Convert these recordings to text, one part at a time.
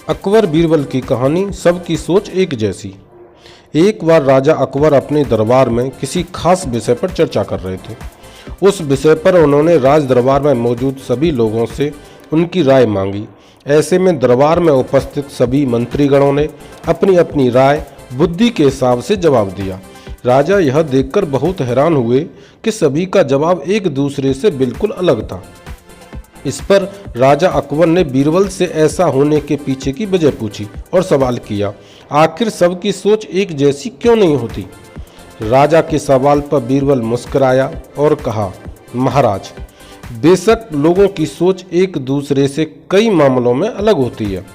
अकबर बीरबल की कहानी, सबकी सोच एक जैसी। एक बार राजा अकबर अपने दरबार में किसी खास विषय पर चर्चा कर रहे थे। उस विषय पर उन्होंने राज दरबार में मौजूद सभी लोगों से उनकी राय मांगी। ऐसे में दरबार में उपस्थित सभी मंत्रीगणों ने अपनी अपनी राय बुद्धि के हिसाब से जवाब दिया। राजा यह देखकर बहुत हैरान हुए कि सभी का जवाब एक दूसरे से बिल्कुल अलग था। इस पर राजा अकबर ने बीरबल से ऐसा होने के पीछे की वजह पूछी और सवाल किया, आखिर सबकी सोच एक जैसी क्यों नहीं होती। राजा के सवाल पर बीरबल मुस्कुराया और कहा, महाराज, बेशक लोगों की सोच एक दूसरे से कई मामलों में अलग होती है,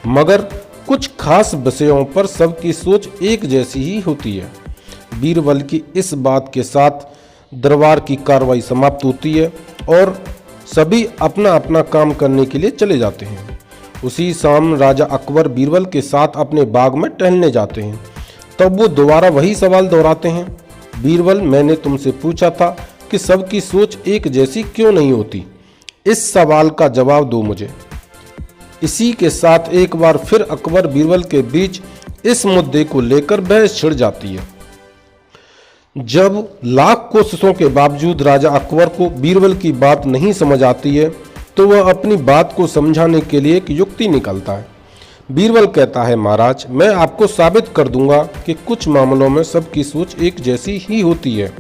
मगर कुछ खास विषयों पर सबकी सोच एक जैसी ही होती है। बीरबल की इस बात के साथ दरबार की कार्रवाई समाप्त होती है और सभी अपना अपना काम करने के लिए चले जाते हैं। उसी शाम राजा अकबर बीरबल के साथ अपने बाग में टहलने जाते हैं। तब वो दोबारा वही सवाल दोहराते हैं, बीरबल, मैंने तुमसे पूछा था कि सबकी सोच एक जैसी क्यों नहीं होती। इस सवाल का जवाब दो मुझे। इसी के साथ एक बार फिर अकबर बीरबल के बीच इस मुद्दे को लेकर बहस छिड़ जाती है। जब लाख कोशिशों के बावजूद राजा अकबर को बीरबल की बात नहीं समझ आती है तो वह अपनी बात को समझाने के लिए एक युक्ति निकालता है। बीरबल कहता है, महाराज, मैं आपको साबित कर दूंगा कि कुछ मामलों में सबकी सोच एक जैसी ही होती है।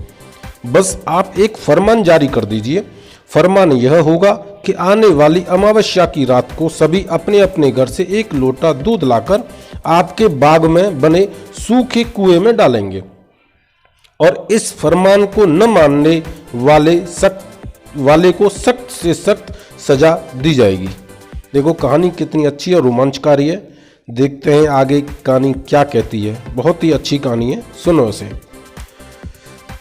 बस आप एक फरमान जारी कर दीजिए। फरमान यह होगा कि आने वाली अमावस्या की रात को सभी अपने अपने घर से एक लोटा दूध लाकर आपके बाग में बने सूखे कुएं में डालेंगे और इस फरमान को न मानने वाले को सख्त से सख्त सजा दी जाएगी। देखो, कहानी कितनी अच्छी और रोमांचकारी है। देखते हैं आगे कहानी क्या कहती है। बहुत ही अच्छी कहानी है, सुनो इसे।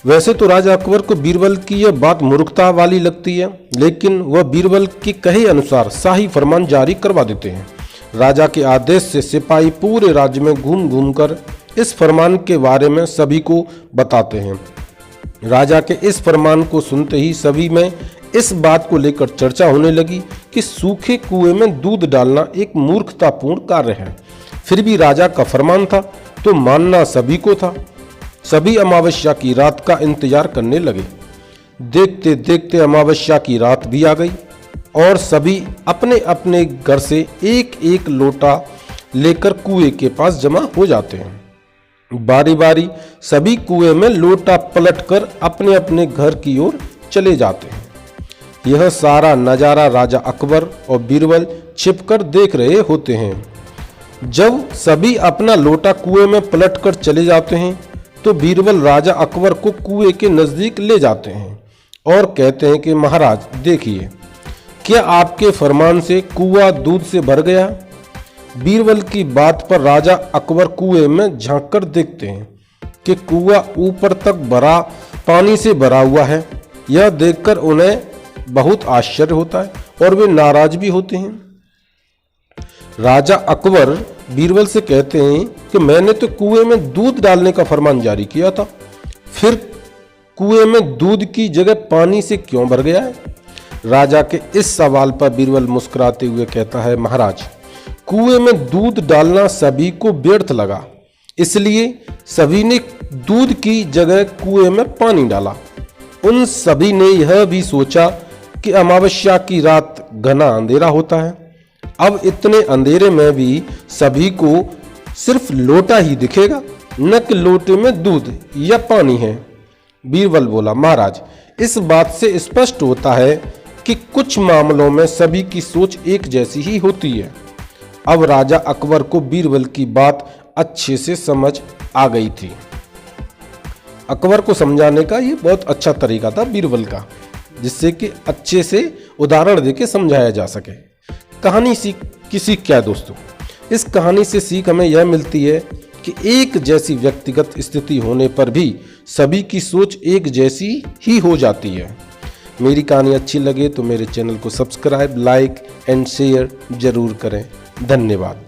वैसे तो राजा अकबर को बीरबल की यह बात मूर्खता वाली लगती है, लेकिन वह बीरबल के कहे अनुसार शाही फरमान जारी करवा देते हैं। राजा के आदेश से सिपाही पूरे राज्य में घूम घूम कर इस फरमान के बारे में सभी को बताते हैं। राजा के इस फरमान को सुनते ही सभी में इस बात को लेकर चर्चा होने लगी कि सूखे कुएं में दूध डालना एक मूर्खतापूर्ण कार्य है। फिर भी राजा का फरमान था तो मानना सभी को था। सभी अमावस्या की रात का इंतजार करने लगे। देखते देखते अमावस्या की रात भी आ गई और सभी अपने अपने घर से एक एक लोटा लेकर कुएं के पास जमा हो जाते हैं। बारी बारी सभी कुएं में लोटा पलटकर अपने अपने घर की ओर चले जाते हैं। यह सारा नजारा राजा अकबर और बीरबल छिपकर देख रहे होते हैं। जब सभी अपना लोटा कुएं में पलटकर चले जाते हैं तो बीरबल राजा अकबर को कुएं के नजदीक ले जाते हैं और कहते हैं कि महाराज, देखिए, क्या आपके फरमान से कुआं दूध से भर गया। बीरबल की बात पर राजा अकबर कुएं में झांककर देखते हैं कि कुआं ऊपर तक पानी से भरा हुआ है। यह देखकर उन्हें बहुत आश्चर्य होता है और वे नाराज भी होते हैं। राजा अकबर बीरबल से कहते हैं कि मैंने तो कुएं में दूध डालने का फरमान जारी किया था, फिर कुएं में दूध की जगह पानी से क्यों भर गया है। राजा के इस सवाल पर बीरबल मुस्कुराते हुए कहता है, महाराज, कुएं में दूध डालना सभी को व्यर्थ लगा, इसलिए सभी ने दूध की जगह कुएं में पानी डाला। उन सभी ने यह भी सोचा कि अमावस्या की रात घना अंधेरा होता है। अब इतने अंधेरे में भी सभी को सिर्फ लोटा ही दिखेगा, न कि लोटे में दूध या पानी है। बीरबल बोला, महाराज, इस बात से स्पष्ट होता है कि कुछ मामलों में सभी की सोच एक जैसी ही होती है। अब राजा अकबर को बीरबल की बात अच्छे से समझ आ गई थी। अकबर को समझाने का ये बहुत अच्छा तरीका था बीरबल का, जिससे कि अच्छे से उदाहरण देके समझाया जा सके। कहानी की सीख क्या है दोस्तों? इस कहानी से सीख हमें यह मिलती है कि एक जैसी व्यक्तिगत स्थिति होने पर भी सभी की सोच एक जैसी ही हो जाती है। मेरी कहानी अच्छी लगे तो मेरे चैनल को सब्सक्राइब, लाइक एंड शेयर जरूर करें। धन्यवाद।